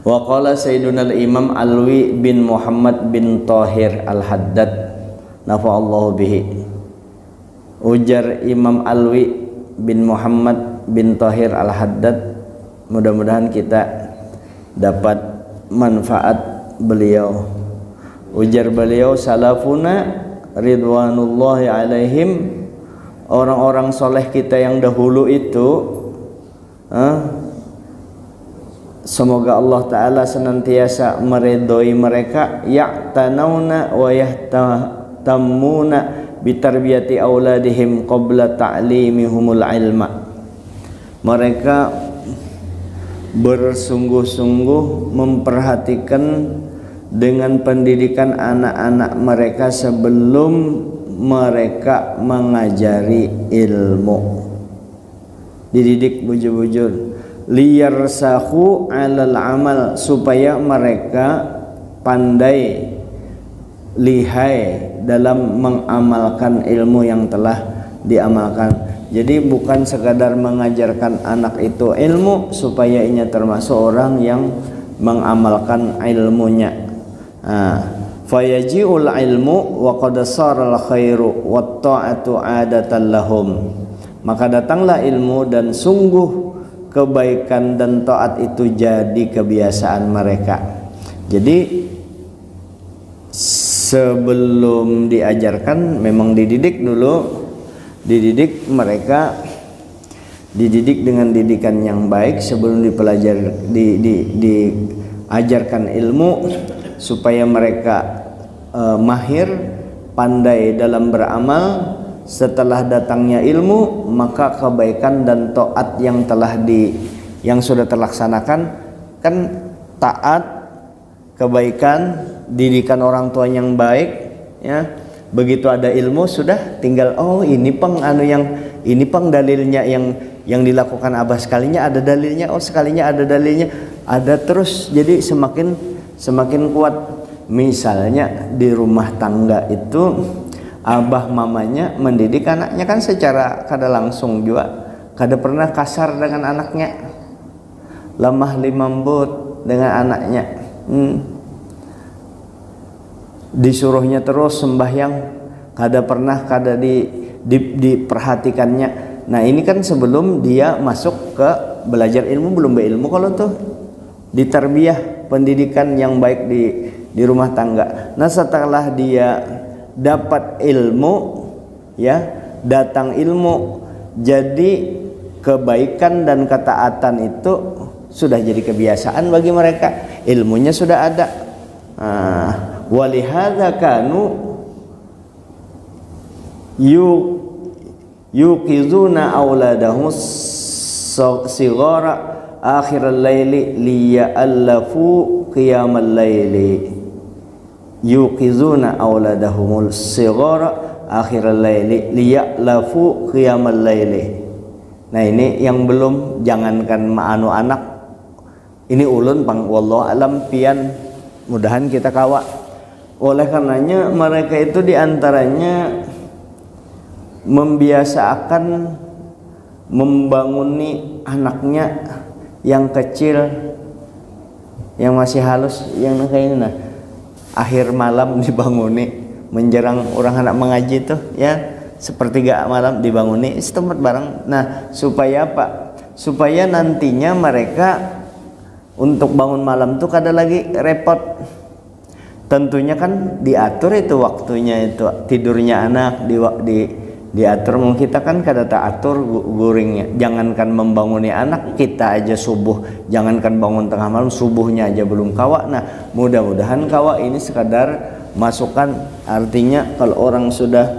Wa qala Sayyiduna al-Imam Alwi bin Muhammad bin Thahir al-Haddad nafa'allahu bihi. Ujar Imam Alwi bin Muhammad bin Thahir al-Haddad, mudah-mudahan kita dapat manfaat beliau. Ujar beliau, salafuna ridwanullahi alaihim, orang-orang soleh kita yang dahulu itu, semoga Allah Ta'ala senantiasa meridhoi mereka, ya'tanawna wa yahtamuna bitarbiyati auladihim qabla ta'limihumul ilma. Mereka bersungguh-sungguh memperhatikan dengan pendidikan anak-anak mereka sebelum mereka mengajari ilmu. Dididik bujur-bujur, liyarsahu alal amal, supaya mereka pandai, lihai dalam mengamalkan ilmu yang telah diamalkan. Jadi bukan sekadar mengajarkan anak itu ilmu supaya ia termasuk orang yang mengamalkan ilmunya. Fayaji'ul ilmu wa qad saral khairu wat ta'atu 'adatan lahum. Maka datanglah ilmu dan sungguh kebaikan dan taat itu jadi kebiasaan mereka. Jadi sebelum diajarkan memang dididik dulu, dididik mereka, dididik dengan didikan yang baik sebelum diajarkan ilmu, supaya mereka mahir, pandai dalam beramal. Setelah datangnya ilmu, maka kebaikan dan taat yang sudah terlaksanakan, kan taat, kebaikan, didikan orang tua yang baik, ya. Begitu ada ilmu sudah tinggal, oh ini peng ini peng dalilnya yang dilakukan abah, sekalinya ada dalilnya, oh sekalinya ada dalilnya, ada terus. Jadi semakin kuat. Misalnya di rumah tangga itu abah mamanya mendidik anaknya kan secara kada langsung juga, kada pernah kasar dengan anaknya, lemah lembut dengan anaknya. Disuruhnya terus sembahyang, kada pernah diperhatikannya. Nah ini kan sebelum dia masuk ke belajar ilmu, belum berilmu kalau tuh ditarbiyah, pendidikan yang baik di rumah tangga. Nah setelah dia dapat ilmu, ya, datang ilmu, jadi kebaikan dan ketaatan itu sudah jadi kebiasaan bagi mereka, ilmunya sudah ada. Walihadza kanu yuqizuna auladahum sighara akhiral laili liya'allafu qiyamal laili. Yuqizuna auladahumul sighara akhiral laili liya'lafu qiyamal laili. Nah ini yang belum, jangankan ma'anu anak, ini ulun pang wallahu alam pian, mudahan kita kawa. Oleh karenanya mereka itu diantaranya membiasakan membanguni anaknya yang kecil, yang masih halus, yang kayak ini, nah akhir malam dibanguni, menjelang orang anak mengaji tuh, ya, sepertiga malam dibanguni setempat bareng. Nah supaya apa? Supaya nantinya mereka untuk bangun malam tuh kada lagi repot. Tentunya kan diatur itu waktunya, itu tidurnya anak diatur. Kita kan kada tak atur guringnya. Jangankan membanguni anak, kita aja subuh, jangankan bangun tengah malam, subuhnya aja belum kawa. Nah mudah-mudahan kawa ini sekadar masukan. Artinya kalau orang sudah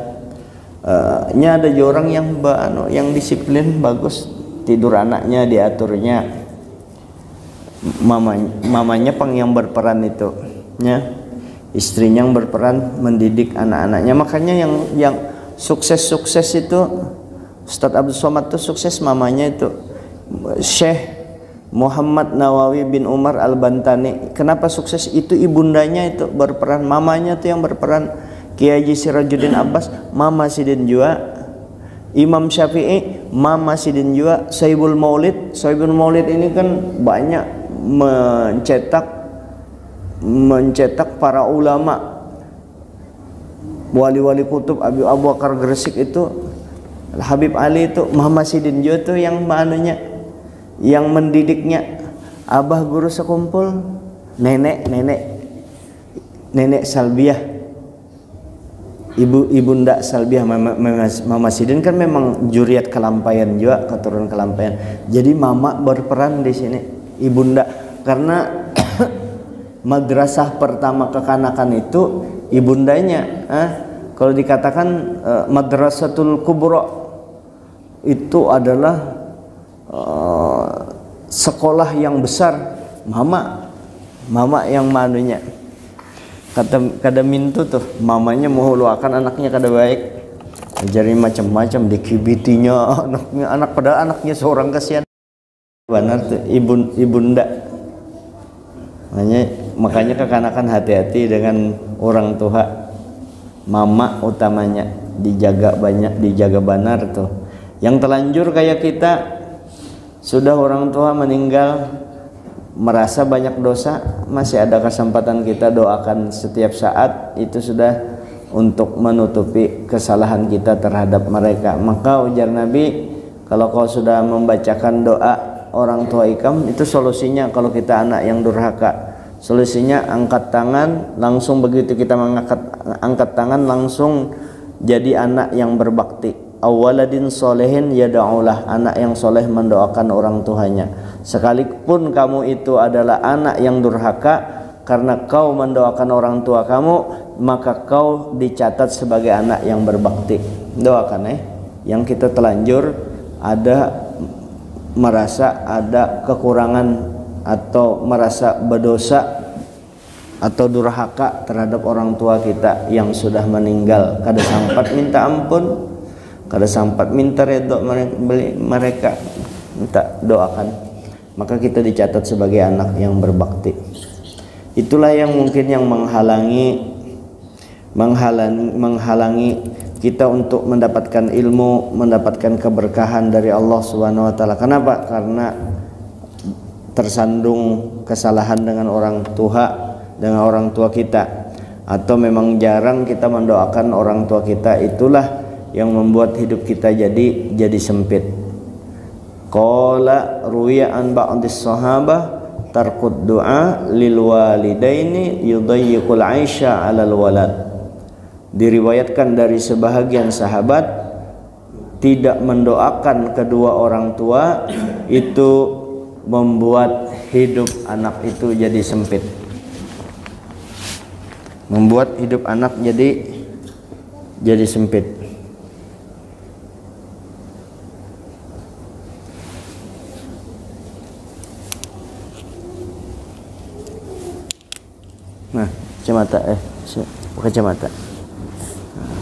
ada orang yang disiplin bagus, tidur anaknya diaturnya, mamanya pang yang berperan itu, ya. Istrinya yang berperan mendidik anak-anaknya. Makanya yang sukses itu Ustadz Abdul Somad itu sukses, mamanya itu Syekh Muhammad Nawawi bin Umar Al-Bantani. Kenapa sukses? Itu ibundanya itu berperan, mamanya itu yang berperan. Kiai Haji Sirajuddin Abbas, mama Sidin juga. Imam Syafi'i, Mama Sidin juga, Sohibul Maulid. Sohibul Maulid ini kan banyak mencetak para ulama, wali-wali kutub. Abu Bakar Gresik itu, Habib Ali itu, Muhammad Sidin juga tuh yang manunya, yang mendidiknya. Abah guru sekumpul, nenek Salbiah, ibunda Salbiah. Mama Sidin kan memang juriat Kelampayan juga, keturunan Kelampayan. Jadi mama berperan di sini, ibunda, karena madrasah pertama kekanakan itu ibundanya. Kalau dikatakan Madrasatul Kubra itu adalah sekolah yang besar, mama yang manunya. Kada mintu tuh mamanya mau luakan anaknya kada baik, ajari macam-macam, dikibitinya anak padahal anaknya seorang, kasihan benar tuh ibunda. Makanya kekanakan hati-hati dengan orang tua, mama utamanya dijaga, banyak dijaga benar tuh. Yang telanjur kayak kita, sudah orang tua meninggal, merasa banyak dosa, masih ada kesempatan kita doakan setiap saat. Itu sudah untuk menutupi kesalahan kita terhadap mereka. Maka ujar Nabi, kalau kau sudah membacakan doa orang tua ikam, itu solusinya. Kalau kita anak yang durhaka, solusinya angkat tangan, langsung begitu kita angkat tangan langsung jadi anak yang berbakti. Awaladin solehin yada'ulah, anak yang soleh mendoakan orang tuanya. Sekalipun kamu itu adalah anak yang durhaka, karena kau mendoakan orang tua kamu, maka kau dicatat sebagai anak yang berbakti. Doakan yang kita telanjur, merasa ada kekurangan atau merasa berdosa atau durhaka terhadap orang tua kita yang sudah meninggal, kada sempat minta ampun, kada sempat minta redha mereka, minta doakan, maka kita dicatat sebagai anak yang berbakti. Itulah yang mungkin yang menghalangi kita untuk mendapatkan ilmu, mendapatkan keberkahan dari Allah Subhanahu wa taala. Kenapa? Karena tersandung kesalahan dengan orang tua kita, atau memang jarang kita mendoakan orang tua kita. Itulah yang membuat hidup kita jadi sempit. Qala ruwiya an ba'dis sahabah tarkud du'a lil walidaini yudayyiqul 'aisha 'alal walad. Diriwayatkan dari sebahagian sahabat, tidak mendoakan kedua orang tua itu membuat hidup anak itu jadi sempit, membuat hidup anak jadi sempit. Nah, kacamata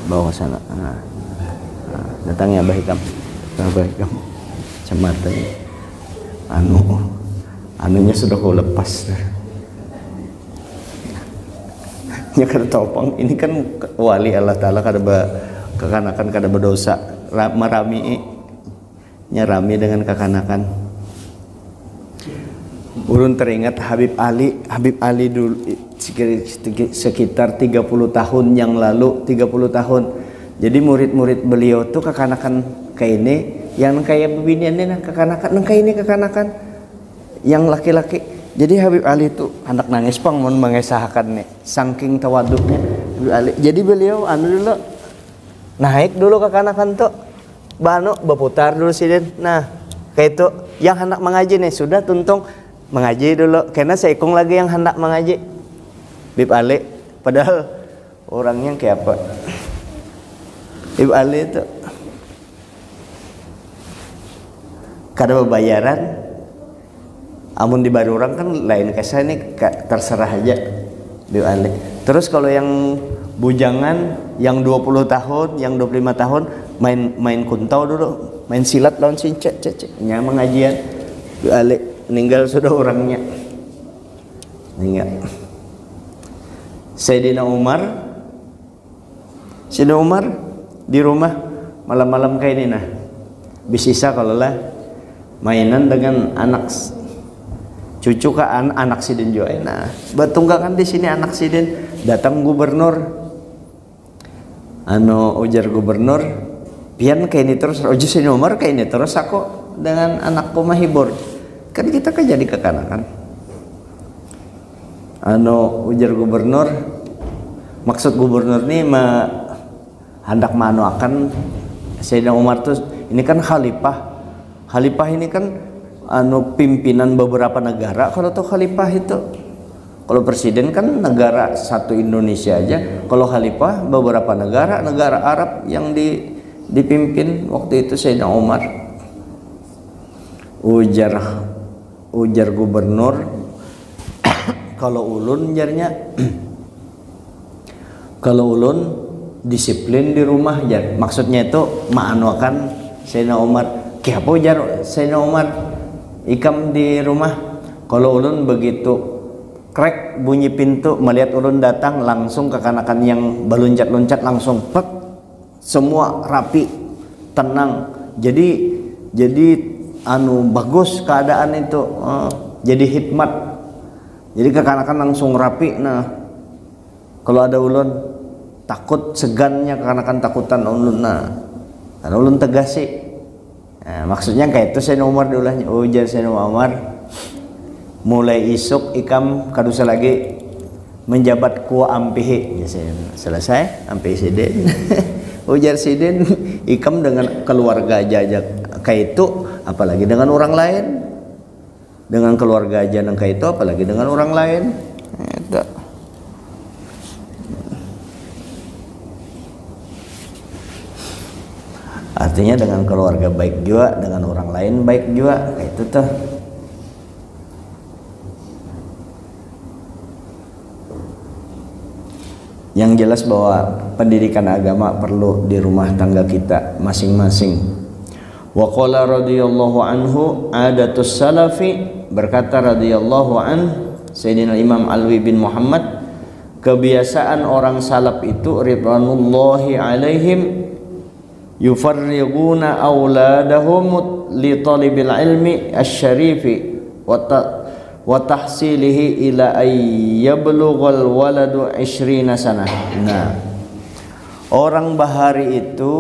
bawa sana. Datangnya Abah Hikam, kacamata anunya sudah kau lepas. Nya kada topang, ini kan wali Allah Ta'ala, kada kekanakan, kada berdosa, merami dengan kekanakan. Ulun teringat Habib Ali dulu sekitar 30 tahun yang lalu, 30 tahun. Jadi murid-murid beliau tuh kekanakan kayak ini, yang kayak beginian kekanakan, kekanakan yang laki-laki. Jadi Habib Ali itu anak nangis pang mau mengesahkan nih, saking tawaduknya Habib Ali. Jadi beliau dulu naik dulu kekanakan tuh, berputar dulu sidin. Nah kayak itu yang hendak mengaji nih, sudah tuntung mengaji dulu, karena seikung lagi yang hendak mengaji Habib Ali, padahal orangnya kayak apa. Habib Ali itu kada bayaran, amun di baru orang kan lain kesah ini terserah aja Habib Ali. Terus kalau yang bujangan yang 20 tahun, yang 25 tahun main kuntau dulu, main silat lawan cincet nya mengajian. Habib Ali meninggal sudah orangnya. Meninggal. Sayyidina Umar di rumah malam-malam kayak ini nah bisa kalau lah mainan dengan anak cucu ke anak siden juga. Nah betunggangan di sini anak siden datang gubernur ujar gubernur pian kayak ini terus ojo si nomor kayak ini terus aku dengan anakku mah hibur kan kita kan jadi kekanakan. Ujar gubernur maksud gubernur nih hendak akan Sayyidina Umar tuh ini kan khalifah ini kan pimpinan beberapa negara. Kalau tuh khalifah itu kalau presiden kan negara satu Indonesia aja, kalau khalifah beberapa negara Arab yang dipimpin waktu itu Sayyidina Umar. Ujar gubernur kalau ulun jarnya kalau ulun disiplin di rumah jar maksudnya itu maanuakan Sayyidina Umar kiapo jar Sayyidina Umar ikam di rumah kalau ulun begitu krek bunyi pintu melihat ulun datang langsung kekanakan yang beluncat-luncat langsung pek semua rapi tenang jadi bagus keadaan itu jadi hikmat jadi kekanakan langsung rapi. Nah kalau ada ulun takut segannya kekanakan takutan ulun karena ulun tegasi. Nah, maksudnya kayak itu Sayyidina Umar diulahnya ujar Sayyidina Umar mulai isuk ikam kadusa lagi menjabat kuwa ampihi ya, selesai ampihi sidin ujar sidin ikam dengan keluarga aja kayak itu apalagi dengan orang lain dengan keluarga aja kayak itu apalagi dengan orang lain itu. Artinya dengan keluarga baik juga, dengan orang lain baik juga, kayak itu tuh. Yang jelas bahwa pendidikan agama perlu di rumah tangga kita masing-masing. Wa qala radhiyallahu anhu adatus salafi berkata radhiyallahu an Sayyidina Imam Alwi bin Muhammad kebiasaan orang salaf itu ridwanullahi alaihim yufarrighuna auladahum li talibil ilmi asy-syarifi wa tahsilihi ila ay yablughal waladu 20 sanah. Nah, orang bahari itu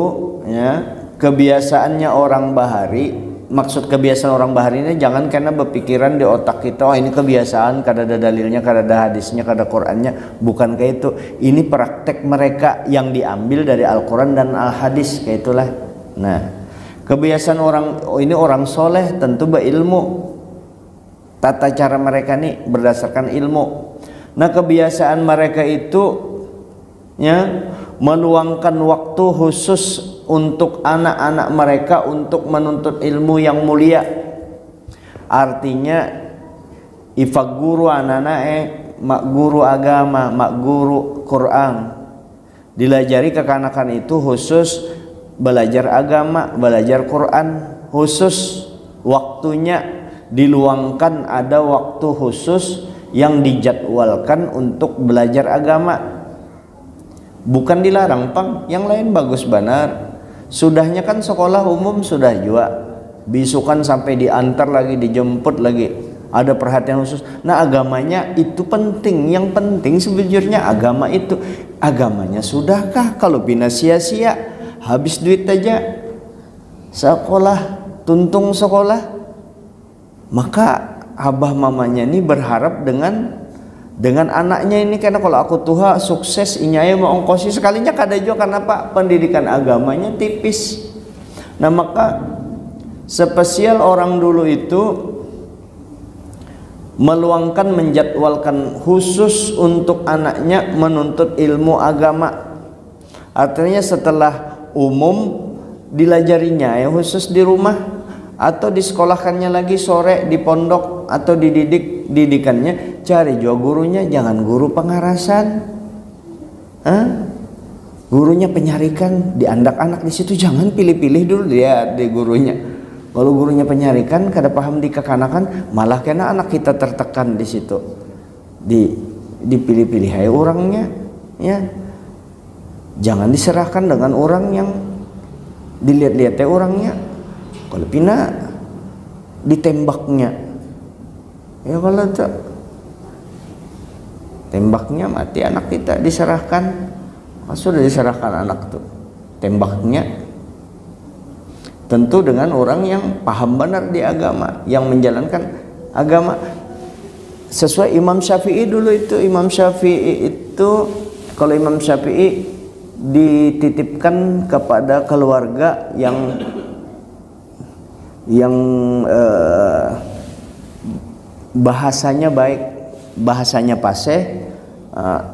ya, kebiasaannya orang bahari, maksud kebiasaan orang bahari ini jangan karena berpikiran di otak kita oh ini kebiasaan kada ada dalilnya, kada ada hadisnya, kada Qur'annya, bukan kayak itu. Ini praktek mereka yang diambil dari Al-Qur'an dan Al-Hadis kayak itulah. Nah, kebiasaan orang ini orang soleh tentu berilmu. Tata cara mereka nih berdasarkan ilmu. Nah, kebiasaan mereka itu ya meluangkan waktu khusus untuk anak-anak mereka untuk menuntut ilmu yang mulia. Artinya ifak guru anak-anak mak guru agama, mak guru Quran. Dilajari kekanakan itu khusus belajar agama, belajar Quran, khusus waktunya diluangkan, ada waktu khusus yang dijadwalkan untuk belajar agama. Bukan dilarang pang, yang lain bagus benar. Sudahnya kan sekolah umum sudah juga bisukan sampai diantar lagi, dijemput lagi, ada perhatian khusus. Nah, agamanya itu penting. Yang penting sebenarnya agama itu, agamanya sudahkah? Kalau bina sia-sia, habis duit aja sekolah, tuntung sekolah, maka abah mamanya ini berharap dengan anaknya ini, karena kalau aku tuha sukses inyai mau ongkosi sekalinya kada juga, karena apa? Pendidikan agamanya tipis. Nah, maka spesial orang dulu itu meluangkan, menjadwalkan khusus untuk anaknya menuntut ilmu agama. Artinya setelah umum dilajarinya ya khusus di rumah, atau disekolahkannya lagi sore di pondok, atau didikannya cari juga gurunya, jangan guru pengarasan, gurunya penyarikan, diandak anak di situ, jangan pilih-pilih dulu dia di gurunya. Kalau gurunya penyarikan kada paham di kekanakan, malah kena anak kita tertekan di situ, dipilih-pilih hai orangnya ya. Jangan diserahkan dengan orang yang dilihat-lihat teh orangnya, kalau pina ditembaknya, ya kalau tuh tembaknya mati anak kita diserahkan, sudah diserahkan anak tuh tembaknya, tentu dengan orang yang paham benar di agama, yang menjalankan agama sesuai Imam Syafi'i dulu. Itu Imam Syafi'i itu, kalau Imam Syafi'i dititipkan kepada keluarga yang bahasanya baik, bahasanya fasih,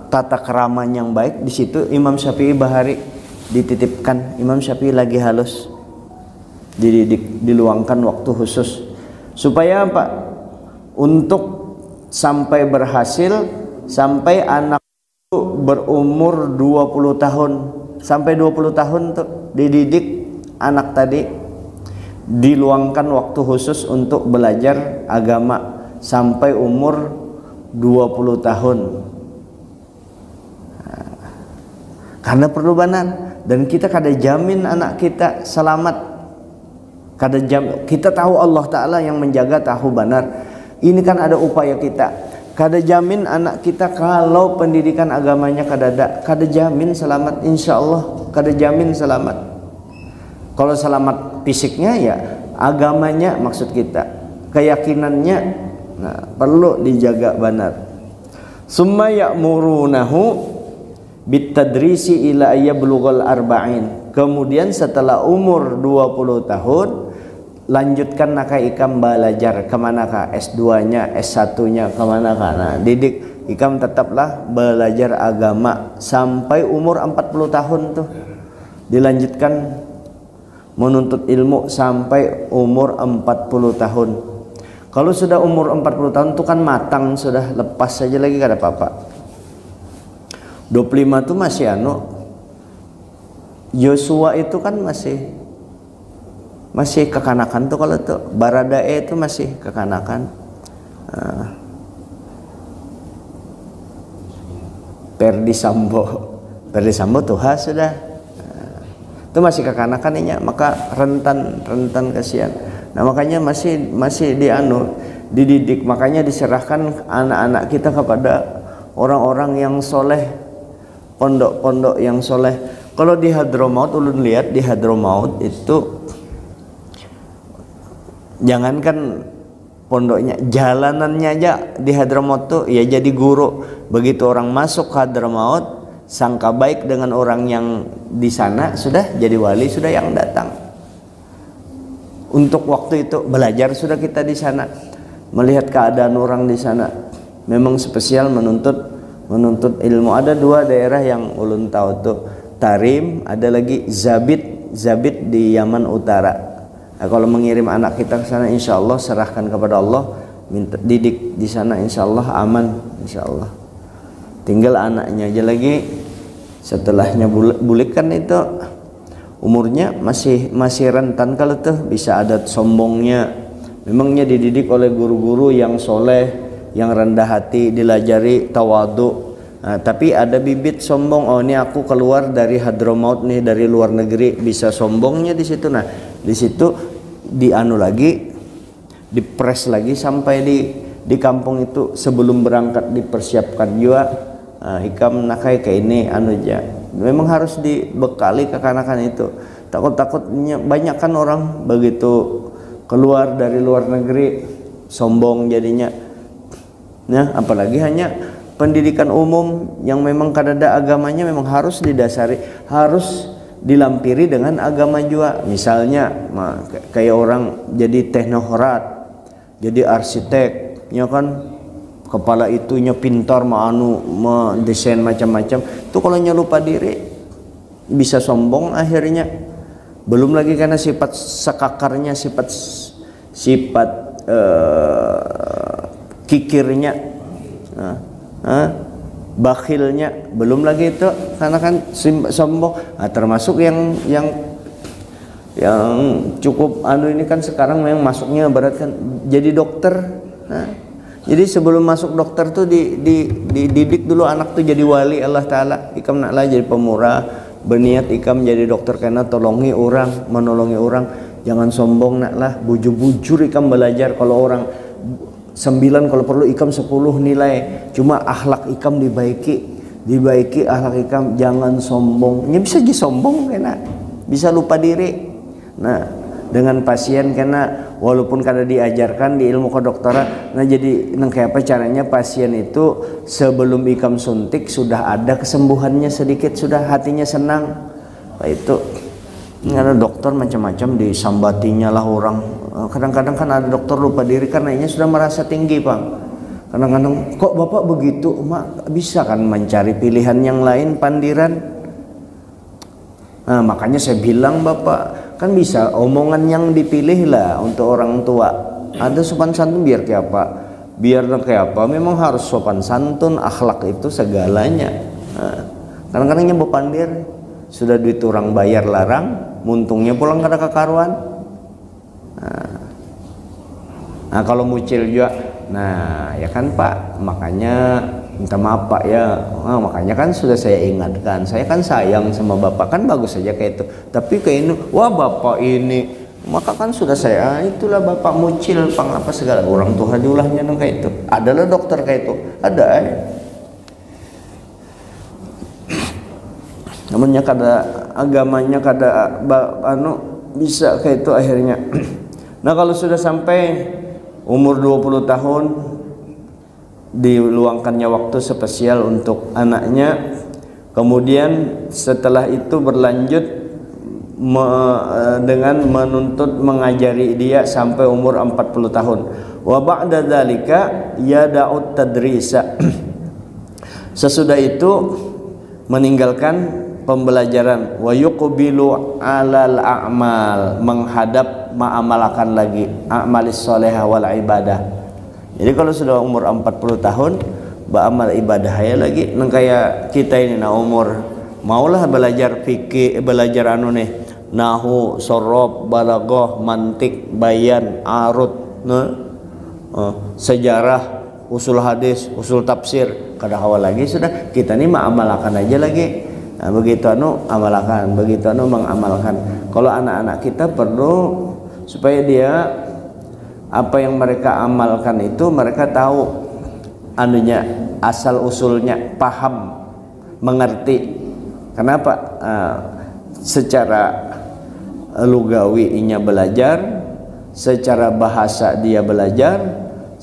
tata kerama yang baik. Di situ Imam Syafi'i Bahari dititipkan. Imam Syafi'i lagi halus, dididik, diluangkan waktu khusus supaya apa? Untuk sampai berhasil, sampai anak itu berumur 20 tahun, sampai 20 tahun tuh dididik anak tadi, diluangkan waktu khusus untuk belajar agama sampai umur 20 tahun. Karena perlu benar, dan kita kada jamin anak kita selamat, kada jamin. Kita tahu Allah Ta'ala yang menjaga, tahu benar. Ini kan ada upaya kita. Kada jamin anak kita kalau pendidikan agamanya kada jamin selamat, insya Allah kada jamin selamat. Kalau selamat fisiknya ya agamanya maksud kita, keyakinannya, nah, perlu dijaga benar. Summa ya'murunahu bitadrisi ila ayyablughal arba'in. Kemudian setelah umur 20 tahun lanjutkan naka ikam belajar kemana kah, S2 nya, S1 nya kemana kah. Nah, didik ikam tetaplah belajar agama sampai umur 40 tahun tuh, dilanjutkan menuntut ilmu sampai umur 40 tahun. Kalau sudah umur 40 tahun itu kan matang, sudah lepas saja lagi kada apa-apa. 25 itu masih Yosua itu kan masih kekanakan tuh. Kalau tuh Baradae itu masih kekanakan. Perdi Sambo tuh sudah itu masih kekanakannya, maka rentan kasihan. Nah, makanya masih dididik, makanya diserahkan anak-anak kita kepada orang-orang yang soleh, pondok-pondok yang soleh. Kalau di Hadramaut, ulun lihat di Hadramaut itu jangankan pondoknya, jalanannya aja di Hadramaut tuh ya jadi guru. Begitu orang masuk ke Hadramaut, sangka baik dengan orang yang di sana, sudah jadi wali, sudah yang datang. Untuk waktu itu belajar sudah kita di sana, melihat keadaan orang di sana. Memang spesial menuntut ilmu. Ada 2 daerah yang ulun tahu tuh, Tarim, ada lagi Zabit di Yaman Utara. Nah, kalau mengirim anak kita ke sana, insya Allah serahkan kepada Allah, minta didik di sana, insya Allah aman, insya Allah. Tinggal anaknya aja lagi, setelahnya bulik kan itu umurnya masih rentan. Kalau tuh bisa ada sombongnya. Memangnya dididik oleh guru-guru yang soleh, yang rendah hati, dilajari tawadu. Nah, tapi ada bibit sombong. Oh, ini aku keluar dari Hadramaut nih, dari luar negeri, bisa sombongnya di situ. Nah, di situ lagi, dipres lagi sampai di kampung itu. Sebelum berangkat dipersiapkan juga. Ikam nakai kayak ini aja. Memang harus dibekali kekanakan itu. Takutnya banyak kan orang begitu keluar dari luar negeri sombong jadinya. Nah, apalagi hanya pendidikan umum yang memang kadada agamanya, memang harus didasari, harus dilampiri dengan agama juga. Misalnya kayak orang jadi teknokrat, jadi arsitek, ya kan, kepala itunya pintar, mendesain macam-macam. Itu kalau lupa diri bisa sombong akhirnya. Belum lagi karena sifat sekakarnya, sifat kikirnya, bakhilnya, belum lagi itu karena kan sombong. Nah, termasuk yang cukup ini kan sekarang memang masuknya berat kan, jadi dokter. Jadi sebelum masuk dokter tuh dididik dulu anak tuh jadi wali Allah Ta'ala. Ikam naklah jadi pemurah, berniat ikam jadi dokter karena tolongi orang, menolongi orang, jangan sombong nak lah, bujur-bujur ikam belajar. Kalau orang 9 kalau perlu ikam 10 nilai, cuma akhlak ikam dibaiki akhlak ikam, jangan sombong. Ya bisa jadi sombong kena, bisa lupa diri. Nah, dengan pasien karena walaupun kada diajarkan di ilmu kedokteran, nah jadi kayak apa caranya pasien itu sebelum ikam suntik sudah ada kesembuhannya sedikit, sudah hatinya senang. Nah, itu ada dokter macam-macam disambatinya lah orang. Kadang-kadang kan ada dokter lupa diri karena ini sudah merasa tinggi, Bang. Kadang-kadang kok Bapak begitu, Mak, bisa kan mencari pilihan yang lain pandiran. Nah, makanya saya bilang Bapak kan bisa omongan yang dipilih lah untuk orang tua. Ada sopan santun biar kayak apa? Biar kayak apa? Memang harus sopan santun, akhlak itu segalanya. Nah, kadang-kadang nyebut pandir sudah duit orang bayar larang, muntungnya pulang kada kekaruan. Nah, kalau mucil juga, nah ya kan Pak, makanya minta maaf Pak ya. Nah, makanya kan sudah saya ingatkan, saya kan sayang sama Bapak, kan bagus saja kayak itu. Tapi kayak ini, wah Bapak ini, maka kan sudah saya, itulah Bapak mucil, pang apa segala. Orang tua diulahnya kayak itu. Adalah dokter kayak itu, ada. Namanya kada agamanya kada bisa kayak itu akhirnya. Nah, kalau sudah sampai umur 20 tahun diluangkannya waktu spesial untuk anaknya. Kemudian setelah itu berlanjut dengan menuntut mengajari dia sampai umur 40 tahun. Wa ba'da dzalika yada'ut tadrisa. Sesudah itu meninggalkan pembelajaran, wa yuqbilu 'alal a'mal, menghadap ma'amalakan lagi a'malis sholihah wal ibadah. Jadi kalau sudah umur 40 tahun beramal ibadah ya lagi, nang kayak kita ini nah umur maulah belajar fikih, belajar nahu, sorob, balaghah, mantik, bayan, arut, sejarah, usul hadis, usul tafsir, kada hawal lagi sudah kita nih ma'amalakan aja lagi. Nah, begitu amalkan, begitu mengamalkan. Kalau anak-anak kita perlu supaya dia apa yang mereka amalkan itu mereka tahu asal usulnya, paham, mengerti. Kenapa? Secara lugawi inya belajar, secara bahasa dia belajar,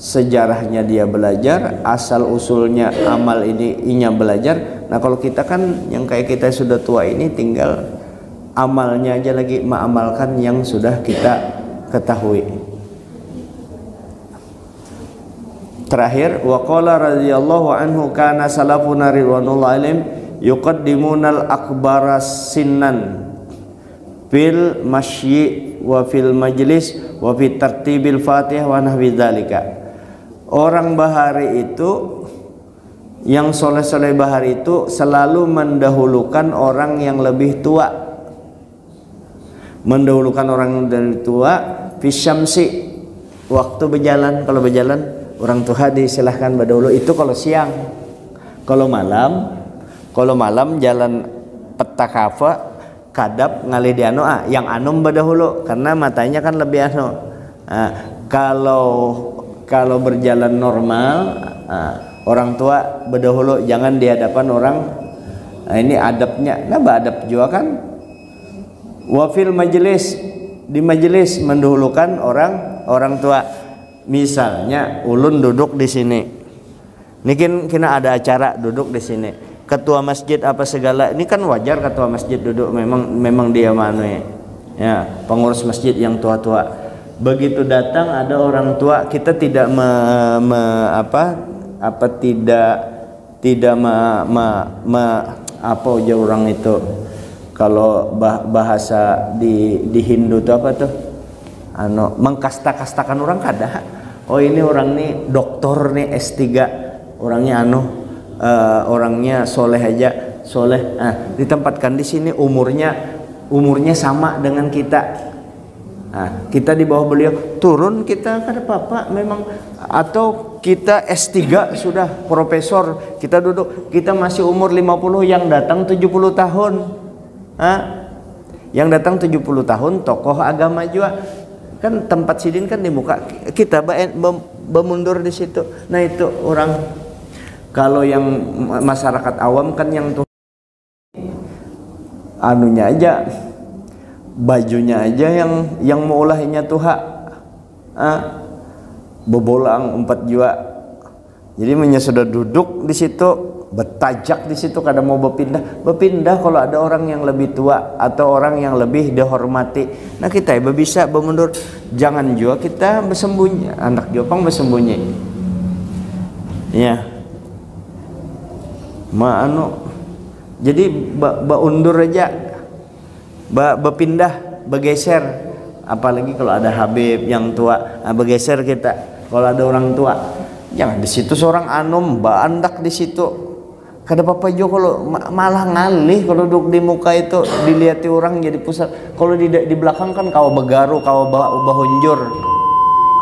sejarahnya dia belajar, asal usulnya amal ini inya belajar. Nah, kalau kita kan yang kayak kita sudah tua ini tinggal amalnya aja lagi, mengamalkan yang sudah kita ketahui. Terakhir, wa qala radhiyallahu anhu kana salafuna ridwanullahi alaihim yuqaddimunal akbara sinnan fil masyi wa fil majlis wa fi tartibil fatihah wa nahwi dzalika. Orang bahari itu, yang soleh-soleh bahari itu selalu mendahulukan orang yang lebih tua, mendahulukan orang yang lebih tua fisyamsi, waktu berjalan. Kalau berjalan orang tua disilahkan berdahulu, itu kalau siang. Kalau malam jalan peta kafa kadap ngali di yang anum berdahulu karena matanya kan lebih kalau berjalan normal, orang tua berdahulu, jangan di hadapan orang. Nah, ini adabnya. Nah, adab juga kan. Wafil majelis, di majelis mendahulukan orang tua. Misalnya ulun duduk di sini. Ini kena ada acara duduk di sini. Ketua masjid apa segala, ini kan wajar ketua masjid duduk, memang dia ya, pengurus masjid yang tua-tua. Begitu datang ada orang tua, kita tidak apa aja orang itu, kalau bahasa di Hindu itu apa tuh, mengkasta-kastakan orang kada. Oh, ini orang nih doktor nih S3, orangnya orangnya soleh aja, soleh. Nah, ditempatkan di sini, umurnya sama dengan kita. Nah, kita di bawah beliau, turun kita kada apa-apa memang, atau kita S3 sudah profesor, kita duduk, kita masih umur 50, yang datang 70 tahun. Yang datang 70 tahun tokoh agama juga. Kan tempat sidin kan di muka kita bermundur di situ. Nah itu orang, kalau yang masyarakat awam kan yang tuh anunya aja, bajunya aja yang meulahnya tuha, bebolang 4 jua. Jadi sudah duduk di situ, bertajak di situ, kada mau berpindah kalau ada orang yang lebih tua atau orang yang lebih dihormati. Nah kita bisa bermundur, jangan juga kita bersembunyi, anak Jepang bersembunyi. Ya, jadi undur aja, berpindah, bergeser. Apalagi kalau ada Habib yang tua, bergeser kita. Kalau ada orang tua, jangan di situ seorang anom bandak di situ. Kada apa-apa juga kalau malah ngalih kalau duduk di muka itu dilihat orang jadi pusat. Kalau di belakang kan kau begaru, kau bahunjur,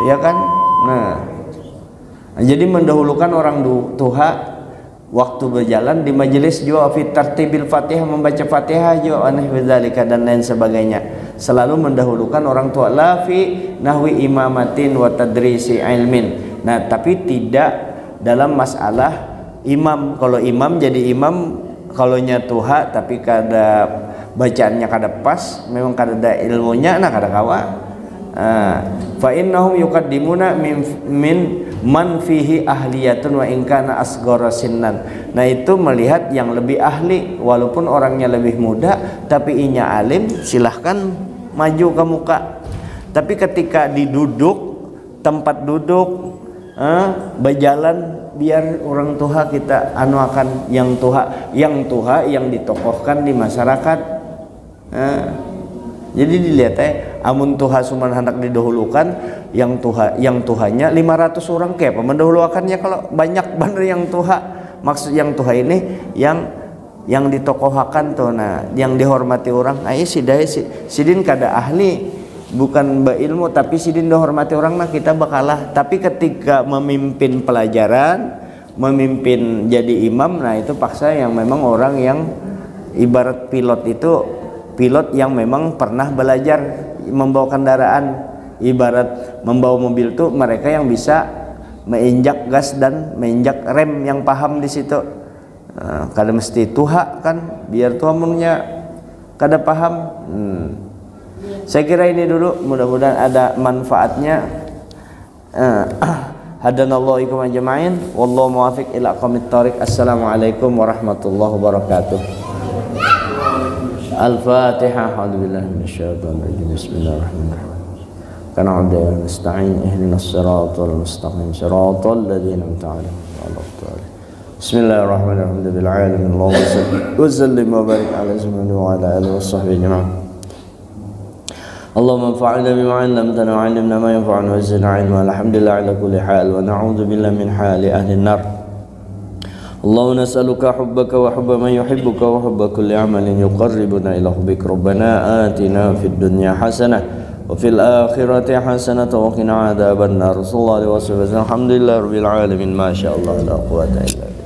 ya kan? Nah, jadi mendahulukan orang tua waktu berjalan di majelis juga fi tartibil Fatihah, membaca Fatihah juga aneh bizalika dan lain sebagainya. Selalu mendahulukan orang tua, la fi nahwi imamatin wa tadrisi ilmin. Nah, tapi tidak dalam masalah imam. Kalau imam jadi imam, kalau tuha tapi kada bacaannya kada pas, memang kada ada ilmunya, nah kada kawa. Fa innahum yuqaddimuna min man fihi ahliyatun wa in kana asghara sinnan. Nah itu melihat yang lebih ahli walaupun orangnya lebih muda tapi inya alim, silahkan maju ke muka. Tapi ketika diduduk, tempat duduk, berjalan, biar orang tua kita akan yang tuha yang ditokohkan di masyarakat. Jadi dilihat amun tuha suman hendak didahulukan, yang tuhanya 500 orang kayak apa mendahulukannya kalau banyak bener yang tuha. Maksud yang tuha ini yang ditokohkan tuh, nah yang dihormati orang. Nah sidin kada ahli, bukan berilmu tapi sidin dihormati orang, nah kita bakalah. Tapi ketika memimpin pelajaran, memimpin jadi imam, nah itu paksa yang memang orang yang ibarat pilot itu, pilot yang memang pernah belajar membawa kendaraan. Ibarat membawa mobil tuh mereka yang bisa menginjak gas dan menginjak rem, yang paham di situ. Kada mesti tuha kan, biar tuamunnya kada paham. Saya kira ini dulu, mudah-mudahan ada manfaatnya. Hadanallahu ikum ajma'in, wallahu muwaffiq ila aqwamit thoriq. Assalamualaikum warahmatullahi wabarakatuh. Al-Fatihah. A'udzubillahi minasyaitonir rajim. Bismillahirrahmanirrahim. Kana na'budu wa nasta'in ihdinas siratal mustaqim siratal ladzina an'amta 'alaihim. Bismillahirrahmanirrahim. Bil alamin. Allahumma shalli wa sallim wa barik ala sayyidina wa ala alihi washabbihi ajma'in. Allahumma anfa'na bima 'allamtana wa 'allimna ma yanfa'una wa zidna 'ilma. Alhamdulillah ala kulli hal wa na'udzu billahi min hali ahli an-nar. Allahumma nas'aluka hubbaka wa hubba man yuhibbuka wa hubba kulli 'amalin yuqarribuna ila hubbika. Rabbana atina fid dunya hasanah wa fil akhirati hasanah wa qina 'adzaban nar. Sallallahu alaihi wasallam. Alhamdulillah rabbil alamin. Ma syaa Allah la quwwata illa billah.